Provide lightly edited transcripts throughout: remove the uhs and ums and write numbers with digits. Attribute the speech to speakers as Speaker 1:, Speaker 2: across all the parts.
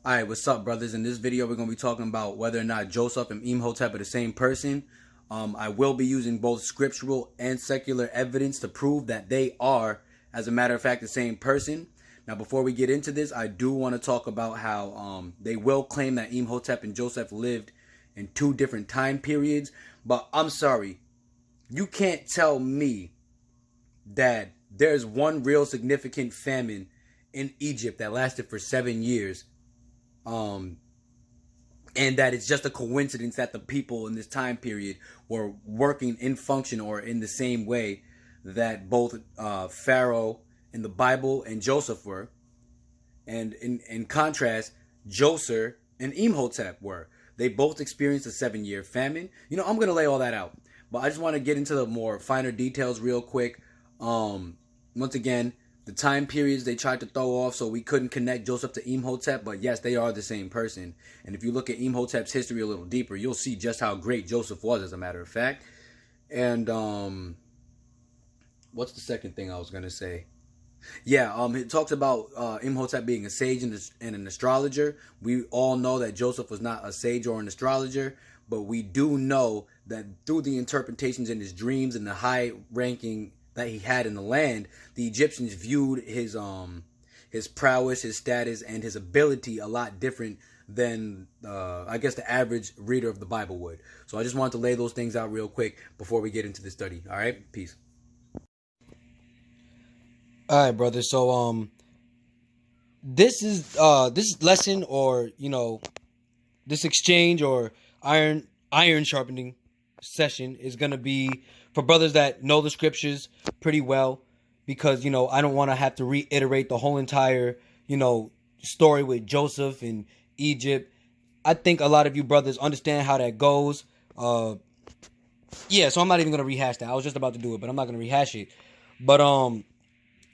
Speaker 1: Alright, what's up, brothers? In this video, we're going to be talking about whether or not Joseph and Imhotep are the same person. I will be using both scriptural and secular evidence to prove that they are, as a matter of fact, the same person. Now, before we get into this, I do want to talk about how they will claim that Imhotep and Joseph lived in two different time periods. But I'm sorry, you can't tell me that there's one real significant famine in Egypt that lasted for 7 years. Um, and that it's just a coincidence that the people in this time period were working in function or in the same way that both Pharaoh in the Bible and Joseph were. And in contrast, Joseph and Imhotep were. They both experienced a 7 year famine. I'm going to lay all that out. But I just want to get into the more finer details real quick. Once again, the time periods they tried to throw off so we couldn't connect Joseph to Imhotep, but yes, they are the same person. And if you look at Imhotep's history a little deeper, you'll see just how great Joseph was, as a matter of fact. And what's the second thing I was gonna say? Yeah, it talks about Imhotep being a sage and an astrologer. We all know that Joseph was not a sage or an astrologer, but we do know that through the interpretations in his dreams and the high ranking that he had in the land, the Egyptians viewed his prowess, his status, and his ability a lot different than I guess the average reader of the Bible would. So I just wanted to lay those things out real quick before we get into the study. All right, peace. All right, brother. So this lesson, or this exchange or iron sharpening session is gonna be for brothers that know the scriptures pretty well, because I don't want to have to reiterate the whole entire story with Joseph and Egypt. I think a lot of you brothers understand how that goes. Yeah, so I'm not even gonna rehash that. I was just about to do it, but I'm not gonna rehash it. But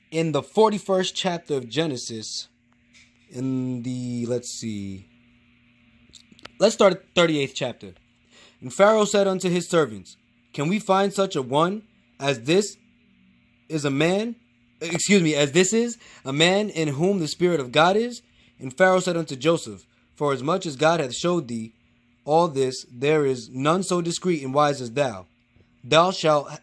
Speaker 1: in the 41st chapter of Genesis, let's start at 38th chapter. And Pharaoh said unto his servants, can we find such a one as this is a man? As this is a man in whom the Spirit of God is? And Pharaoh said unto Joseph, for as much as God hath showed thee all this, there is none so discreet and wise as thou. Thou shalt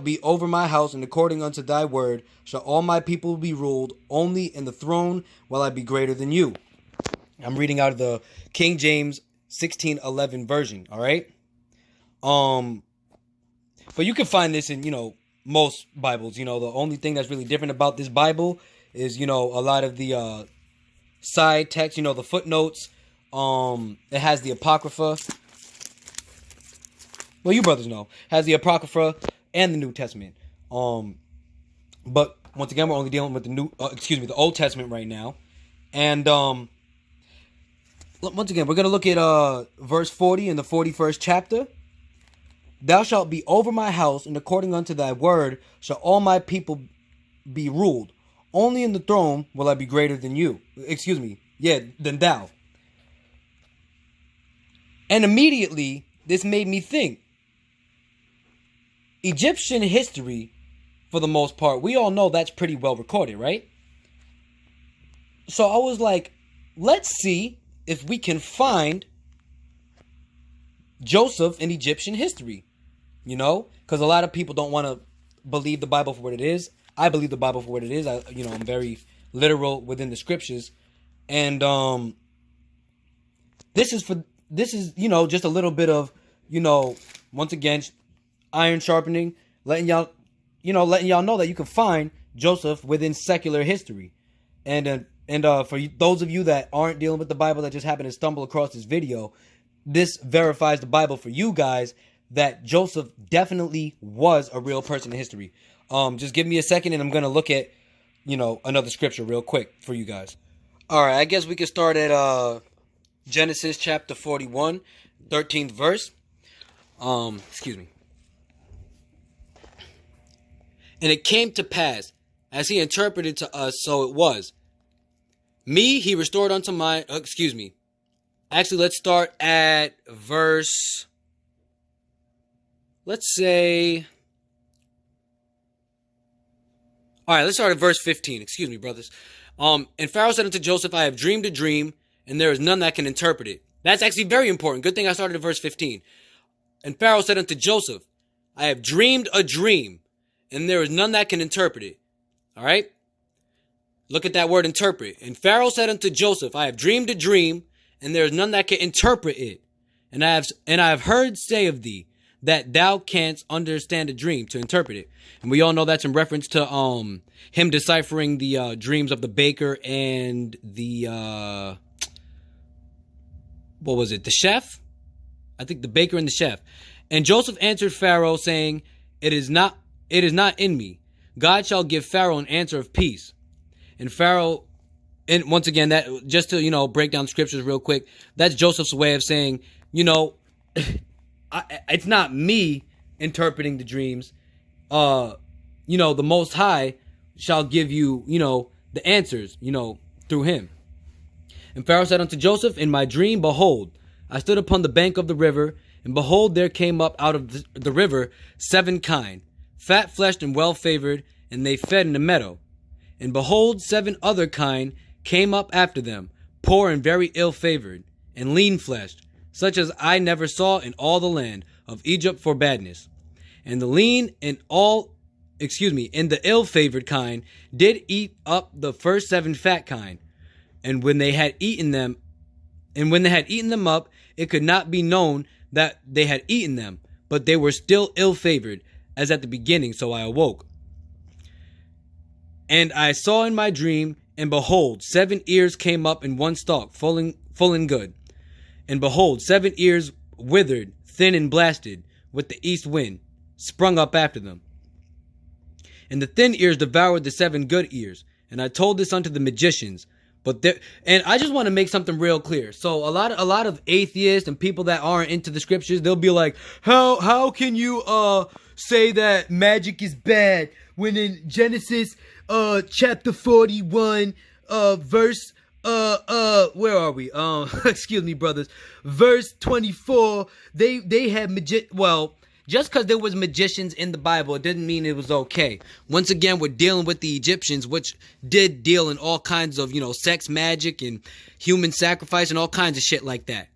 Speaker 1: be over my house, and according unto thy word shall all my people be ruled. Only in the throne will I be greater than you. I'm reading out of the King James 1611 version. All right. But you can find this in most Bibles. The only thing that's really different about this Bible is a lot of the side text. The footnotes. It has the Apocrypha. Well, you brothers know, has the Apocrypha and the New Testament. But once again, we're only dealing with the Old Testament right now. And once again, we're gonna look at verse 40 in the 41st chapter. Thou shalt be over my house, and according unto thy word shall all my people be ruled. Only in the throne will I be greater than you. Than thou. And immediately, this made me think. Egyptian history, for the most part, we all know that's pretty well recorded, right? So I was like, let's see if we can find Joseph in Egyptian history, because a lot of people don't want to believe the Bible for what it is. I believe the Bible for what it is. I'm very literal within the scriptures, and this is just a little bit of once again iron sharpening, letting y'all know that you can find Joseph within secular history, and for those of you that aren't dealing with the Bible, that just happen to stumble across this video, this verifies the Bible for you guys that Joseph definitely was a real person in history. Just give me a second and I'm going to look at, another scripture real quick for you guys. All right, I guess we can start at Genesis chapter 41, 13th verse. Excuse me. And it came to pass, as he interpreted to us, so it was. Me he restored unto my, Actually, let's start at verse, let's say, all right, let's start at verse 15. Excuse me, brothers. And Pharaoh said unto Joseph, I have dreamed a dream, and there is none that can interpret it. That's actually very important. Good thing I started at verse 15. And Pharaoh said unto Joseph, I have dreamed a dream, and there is none that can interpret it. All right? Look at that word interpret. And Pharaoh said unto Joseph, I have dreamed a dream, and there is none that can interpret it. And I have heard say of thee that thou canst understand a dream to interpret it. And we all know that's in reference to him deciphering the dreams of the baker and the what was it? The chef? I think the baker and the chef. And Joseph answered Pharaoh, saying, It is not in me. God shall give Pharaoh an answer of peace. And Pharaoh, and once again, that just to, break down scriptures real quick, that's Joseph's way of saying, it's not me interpreting the dreams. The Most High shall give you, the answers, through him. And Pharaoh said unto Joseph, In my dream, behold, I stood upon the bank of the river, and behold, there came up out of the river 7 kine, fat-fleshed and well-favored, and they fed in the meadow. And behold, 7 other kine came up after them, poor and very ill-favored, and lean-fleshed, such as I never saw in all the land of Egypt for badness. And the lean and the ill-favored kine did eat up the first 7 fat kine. And when they had eaten them up, it could not be known that they had eaten them, but they were still ill-favored, as at the beginning, so I awoke. And I saw in my dream, and behold, 7 ears came up in one stalk, full and good. And behold, 7 ears withered, thin and blasted, with the east wind, sprung up after them. And the thin ears devoured the 7 good ears. And I told this unto the magicians. And I just want to make something real clear. So a lot of atheists and people that aren't into the scriptures, they'll be like, how can you say that magic is bad when in Genesis chapter 41 verse where are we? Excuse me, brothers. Verse 24, they had just because there was magicians in the Bible, it didn't mean it was okay. Once again, we're dealing with the Egyptians, which did deal in all kinds of, sex magic and human sacrifice and all kinds of shit like that.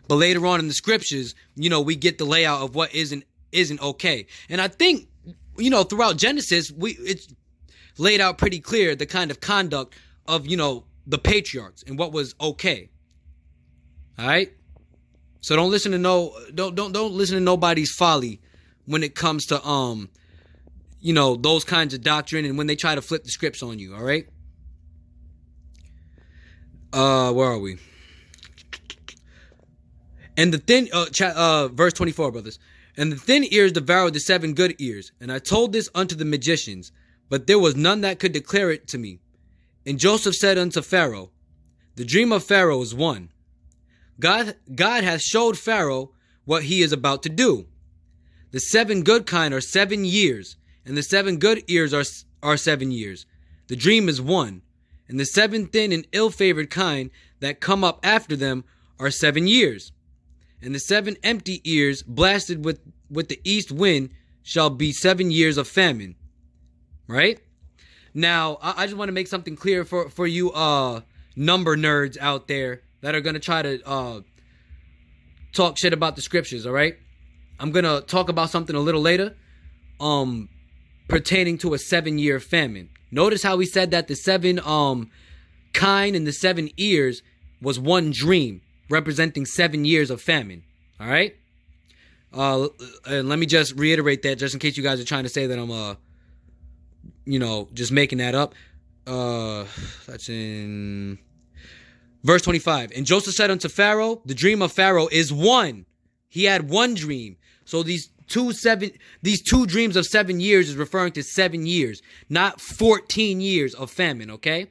Speaker 1: But later on in the scriptures, we get the layout of what isn't okay. And I think, throughout Genesis, it's laid out pretty clear the kind of conduct of, the patriarchs and what was okay. All right? So don't listen to nobody's folly when it comes to those kinds of doctrine and when they try to flip the scripts on you, all right? Where are we? And the thin verse 24, brothers. And the thin ears devoured the 7 good ears, and I told this unto the magicians, but there was none that could declare it to me. And Joseph said unto Pharaoh, The dream of Pharaoh is one. God hath showed Pharaoh what he is about to do. The 7 good kine are 7 years, and the 7 good ears are 7 years. The dream is one, and the 7 thin and ill-favored kine that come up after them are 7 years. And the 7 empty ears blasted with the east wind shall be 7 years of famine. Right? Now, I just want to make something clear for you number nerds out there that are going to try to talk shit about the scriptures, all right? I'm going to talk about something a little later pertaining to a 7-year famine. Notice how he said that the 7 kine and the 7 ears was one dream representing 7 years of famine, all right? And let me just reiterate that just in case you guys are trying to say that I'm just making that up. That's in verse 25. And Joseph said unto Pharaoh, The dream of Pharaoh is one. He had one dream. So these two dreams of 7 years is referring to 7 years, not 14 years of famine, okay?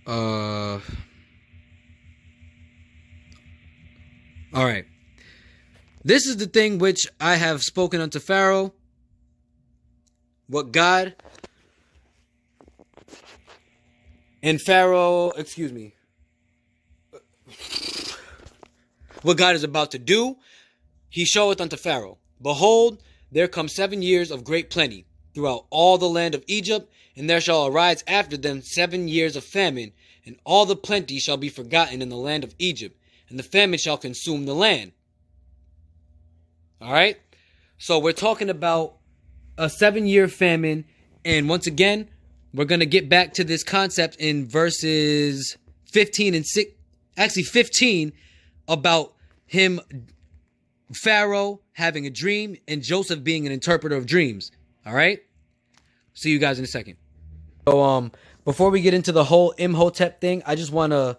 Speaker 1: All right. This is the thing which I have spoken unto Pharaoh. What God and Pharaoh, what God is about to do, he showeth unto Pharaoh. Behold, there come 7 years of great plenty, throughout all the land of Egypt, and there shall arise after them 7 years of famine, and all the plenty shall be forgotten in the land of Egypt, and the famine shall consume the land. Alright? So we're talking about a 7-year famine, and once again, we're going to get back to this concept in verses 15 and 15, about him, Pharaoh, having a dream, and Joseph being an interpreter of dreams. All right? See you guys in a second. So, before we get into the whole Imhotep thing, I just want to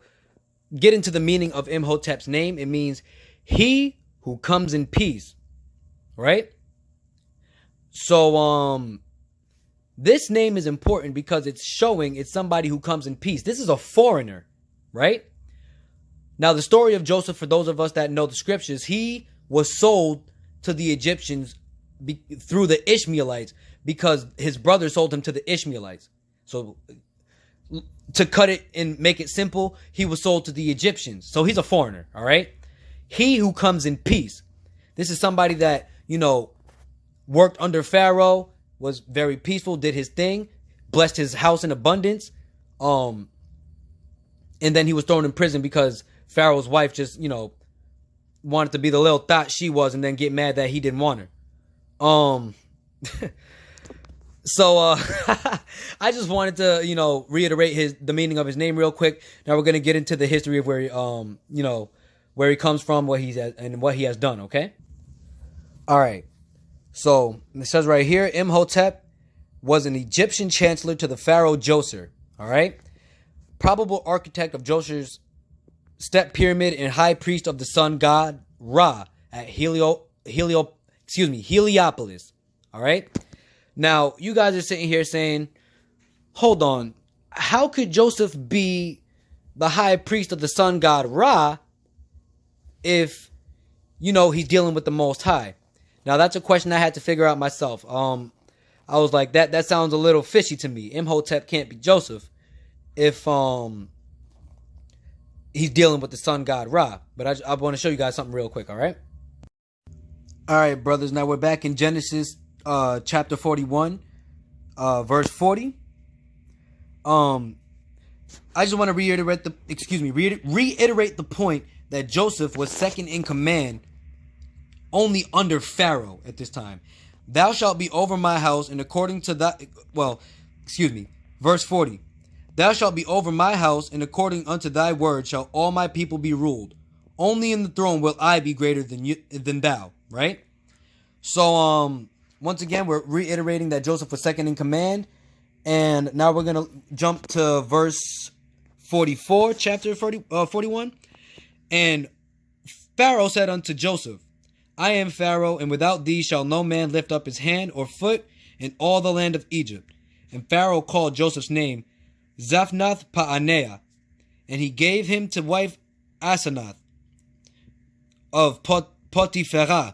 Speaker 1: get into the meaning of Imhotep's name. It means he who comes in peace. Right? So, this name is important because it's showing it's somebody who comes in peace. This is a foreigner, right? Now, the story of Joseph, for those of us that know the scriptures, he was sold to the Egyptians through the Ishmaelites because his brother sold him to the Ishmaelites. So, to cut it and make it simple, he was sold to the Egyptians. So, he's a foreigner, all right? He who comes in peace. This is somebody that, worked under Pharaoh, was very peaceful, did his thing, blessed his house in abundance. And then he was thrown in prison because Pharaoh's wife just, wanted to be the little thought she was and then get mad that he didn't want her. So I just wanted to, reiterate the meaning of his name real quick. Now we're going to get into the history of where, where he comes from, what he has done, okay? All right. So it says right here, Imhotep was an Egyptian chancellor to the Pharaoh Djoser. All right. Probable architect of Djoser's step pyramid and high priest of the sun god Ra at Heliopolis. All right. Now you guys are sitting here saying, hold on, how could Joseph be the high priest of the sun god Ra if, he's dealing with the Most High? Now, that's a question I had to figure out myself. I was like, that sounds a little fishy to me. Imhotep can't be Joseph if he's dealing with the sun god Ra. But I want to show you guys something real quick, all right? All right, brothers. Now, we're back in Genesis chapter 41, verse 40. I just want to reiterate the point that Joseph was second in command only under Pharaoh at this time. Thou shalt be over my house, and according to verse 40. Thou shalt be over my house, and according unto thy word shall all my people be ruled. Only in the throne will I be greater than thou, right? So, once again, we're reiterating that Joseph was second in command, and now we're going to jump to verse 44, chapter 41. And Pharaoh said unto Joseph, I am Pharaoh, and without thee shall no man lift up his hand or foot in all the land of Egypt. And Pharaoh called Joseph's name Zaphnath Paaneah, and he gave him to wife Asenath of Potipharah,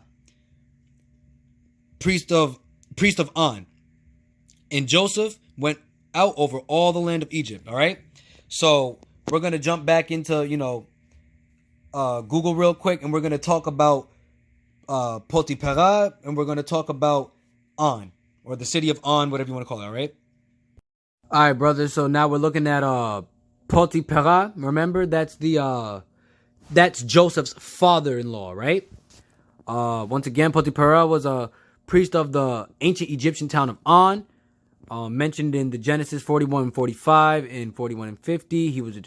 Speaker 1: priest of On. And Joseph went out over all the land of Egypt. All right, so we're gonna jump back into Google real quick, and we're gonna talk about Potipharah, and we're going to talk about On, or the city of On, whatever you want to call it, all right? All right, brothers, so now we're looking at Potipharah. Remember, that's Joseph's father-in-law, right? Once again, Potipharah was a priest of the ancient Egyptian town of On, mentioned in the Genesis 41 and 45 and 41 and 50. He was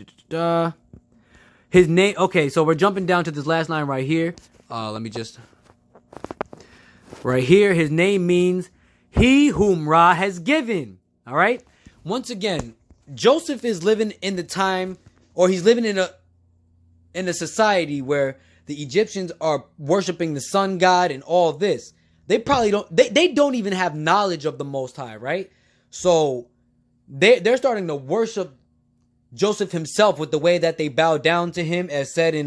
Speaker 1: his name. Okay, so we're jumping down to this last line right here. Let me just... Right here, his name means he whom Ra has given. All right? Once again, Joseph is living in the time, or he's living in a society where the Egyptians are worshiping the sun god and all this. They probably they don't even have knowledge of the Most High, right? So they're starting to worship Joseph himself with the way that they bow down to him, as said in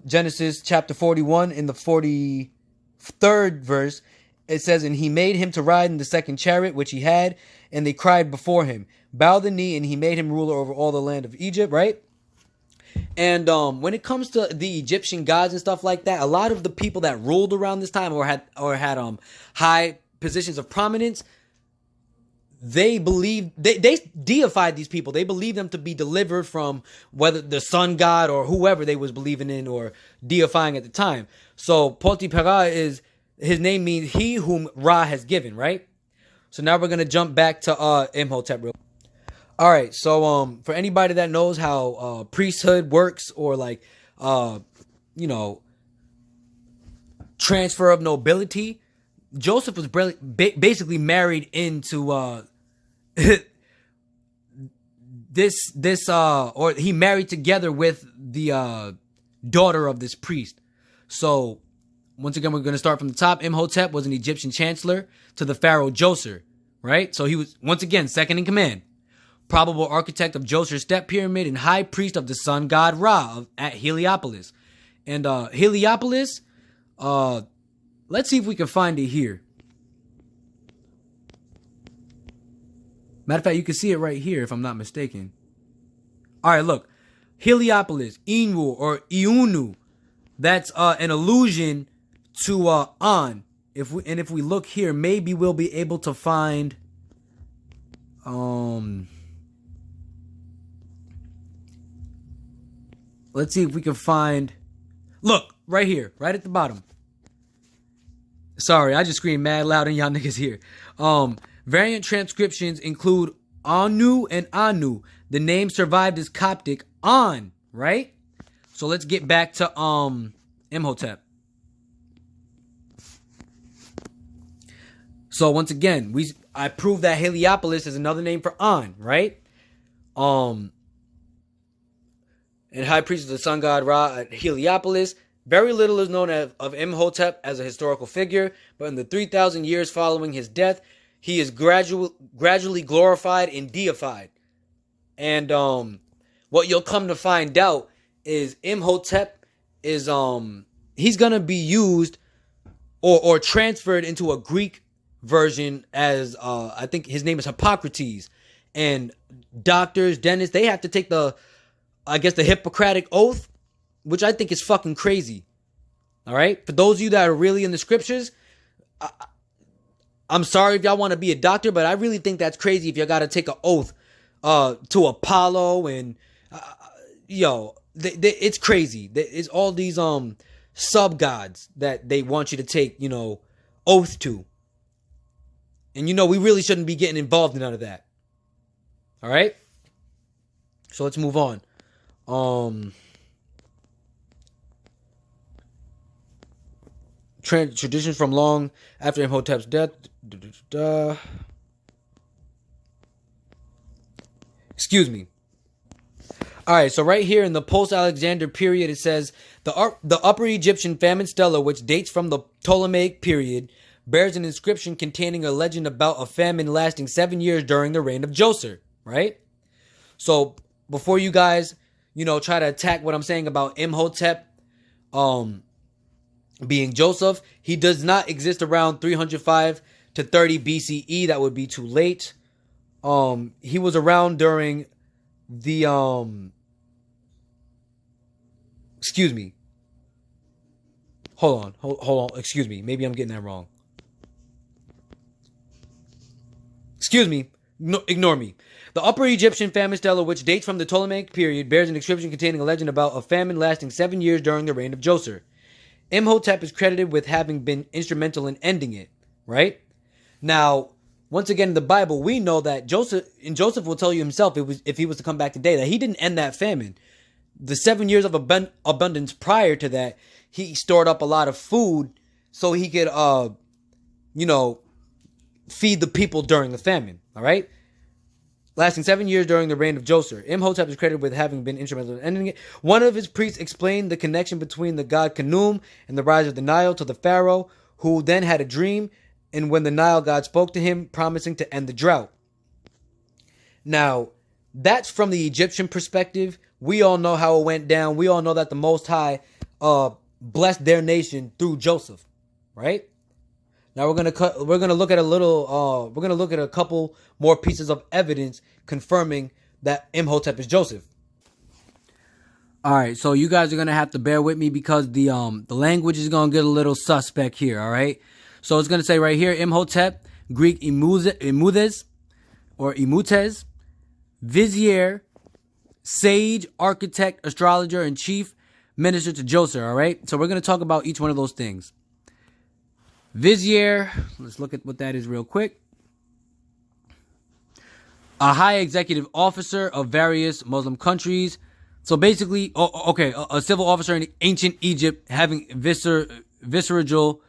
Speaker 1: Genesis chapter 41 in the 43rd verse. It says, and he made him to ride in the second chariot which he had, and they cried before him, bow the knee, and he made him ruler over all the land of Egypt, right? And when it comes to the Egyptian gods and stuff like that, a lot of the people that ruled around this time or had high positions of prominence, they believe they deified these people. They believe them to be delivered from whether the sun god or whoever they was believing in or deifying at the time. So Potipharah is, his name means he whom Ra has given, right? So now we're gonna jump back to Imhotep. All right, so for anybody that knows how priesthood works, or like you know, transfer of nobility, Joseph was basically married into or he married together with the daughter of this priest. So once again, we're going to start from the top. Imhotep was an Egyptian chancellor to the pharaoh Djoser, right? So he was, once again, second in command, probable architect of Djoser's step pyramid, and high priest of the sun god Ra at Heliopolis. And Heliopolis, let's see if we can find it here. Matter of fact, you can see it right here if I'm not mistaken. All right, look. Heliopolis, Inwu or Iunu. That's an allusion to An. If we look here, maybe we'll be able to find let's see if we can find, look, right here, right at the bottom. Sorry, I just screamed mad loud and y'all niggas here. Variant transcriptions include Anu and Anu. The name survived as Coptic An, right? So let's get back to Imhotep. So once again, I proved that Heliopolis is another name for An, right? And high priest of the sun god Ra at Heliopolis. Very little is known of Imhotep as a historical figure, but in the 3,000 years following his death, he is gradually glorified and deified. And what you'll come to find out is Imhotep is he's gonna be used or transferred into a Greek version as I think his name is Hippocrates. And doctors, dentists, they have to take the Hippocratic oath, which I think is fucking crazy. All right? For those of you that are really in the scriptures, I'm sorry if y'all want to be a doctor, but I really think that's crazy if y'all got to take an oath to Apollo and, it's crazy. It's all these sub-gods that they want you to take, oath to. And, we really shouldn't be getting involved in none of that. All right? So let's move on. Traditions from long after Imhotep's death. Excuse me. All right, so right here in the post-Alexander period, it says the Upper Egyptian famine stela, which dates from the Ptolemaic period, bears an inscription containing a legend about a famine lasting 7 years during the reign of Djoser. Right? So before you guys, try to attack what I'm saying about Imhotep, being Joseph, he does not exist around 305 to 30 BCE. That would be too late. He was around during the excuse me. Hold on. Excuse me. Maybe I'm getting that wrong. Excuse me. No, ignore me. The Upper Egyptian famine stela, which dates from the Ptolemaic period, bears an inscription containing a legend about a famine lasting 7 years during the reign of Djoser. Imhotep is credited with having been instrumental in ending it, right? Now, once again in the Bible, we know that Joseph will tell you himself, if he was to come back today, that he didn't end that famine. The 7 years of abundance prior to that, he stored up a lot of food so he could, feed the people during the famine, all right? Lasting 7 years during the reign of Djoser. Imhotep is credited with having been instrumental in ending it. One of his priests explained the connection between the god Khnum and the rise of the Nile to the pharaoh, who then had a dream, and when the Nile god spoke to him, promising to end the drought. Now, that's from the Egyptian perspective. We all know how it went down. We all know that the Most High blessed their nation through Joseph, right? Now we're gonna look at a couple more pieces of evidence confirming that Imhotep is Joseph. All right, so you guys are gonna have to bear with me because the language is gonna get a little suspect here. All right, So it's going to say right here, Imhotep, Greek Imutes, vizier, sage, architect, astrologer, and chief minister to Joseph, all right? So we're going to talk about each one of those things. Vizier, let's look at what that is real quick. A high executive officer of various Muslim countries. So basically, a civil officer in ancient Egypt having visceral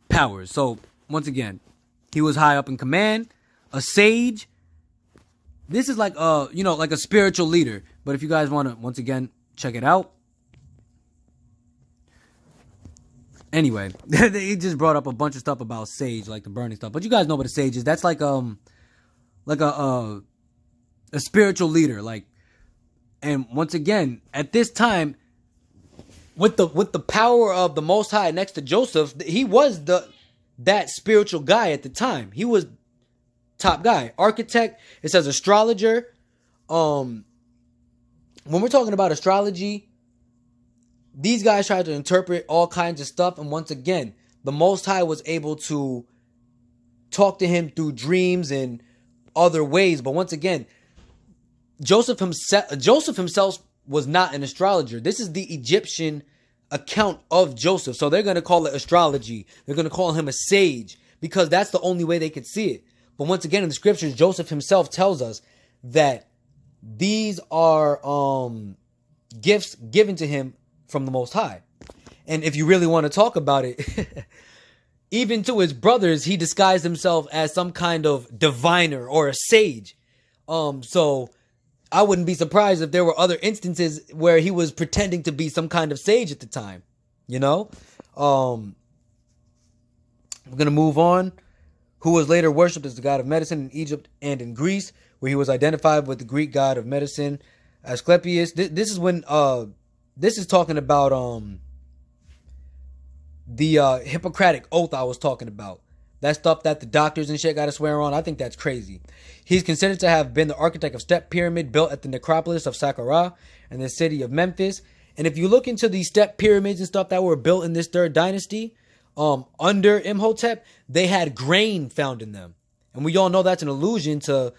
Speaker 1: powers. So once again, he was high up in command. A sage. This is like like a spiritual leader. But if you guys want to, once again, check it out. Anyway, they just brought up a bunch of stuff about sage, like the burning stuff. But you guys know what a sage is. That's like a spiritual leader. Like, and once again, at this time, with the power of the Most High next to Joseph, he was that spiritual guy at the time. He was top guy. Architect, it says astrologer. When we're talking about astrology, these guys tried to interpret all kinds of stuff. And once again, the Most High was able to talk to him through dreams and other ways. But once again, Joseph himself was not an astrologer. This is the Egyptian account of Joseph. So they're going to call it astrology. They're going to call him a sage because that's the only way they could see it. But once again, in the scriptures, Joseph himself tells us that these are gifts given to him from the Most High. And if you really want to talk about it, even to his brothers, he disguised himself as some kind of diviner or a sage. So I wouldn't be surprised if there were other instances where he was pretending to be some kind of sage at the time. You know? We're going to move on. Who was later worshipped as the god of medicine in Egypt and in Greece, where he was identified with the Greek god of medicine, Asclepius. This is when this is talking about the Hippocratic oath I was talking about. That stuff that the doctors and shit got to swear on. I think that's crazy. He's considered to have been the architect of step pyramid built at the necropolis of Saqqara in the city of Memphis. And if you look into these step pyramids and stuff that were built in this third dynasty, under Imhotep, they had grain found in them. And we all know that's an allusion to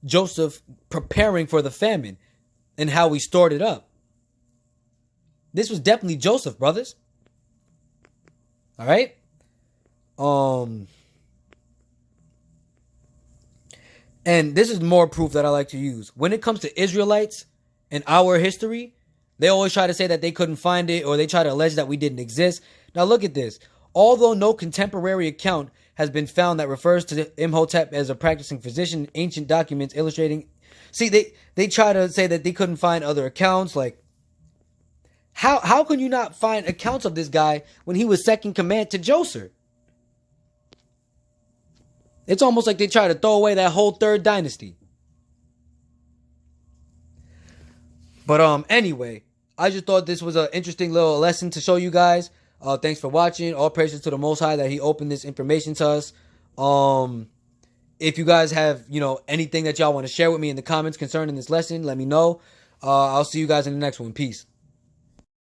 Speaker 1: Joseph preparing for the famine and how he stored it up. This was definitely Joseph, brothers. All right? And this is more proof that I like to use. When it comes to Israelites in our history, they always try to say that they couldn't find it, or they try to allege that we didn't exist. Now look at this. Although no contemporary account has been found that refers to Imhotep as a practicing physician, ancient documents illustrating... See, they try to say that they couldn't find other accounts. Like, how can you not find accounts of this guy when he was second command to Joseph? It's almost like they try to throw away that whole third dynasty. But anyway, I just thought this was an interesting little lesson to show you guys. Thanks for watching. All praises to the Most High that he opened this information to us. If you guys have, anything that y'all want to share with me in the comments concerning this lesson, let me know. I'll see you guys in the next one. Peace.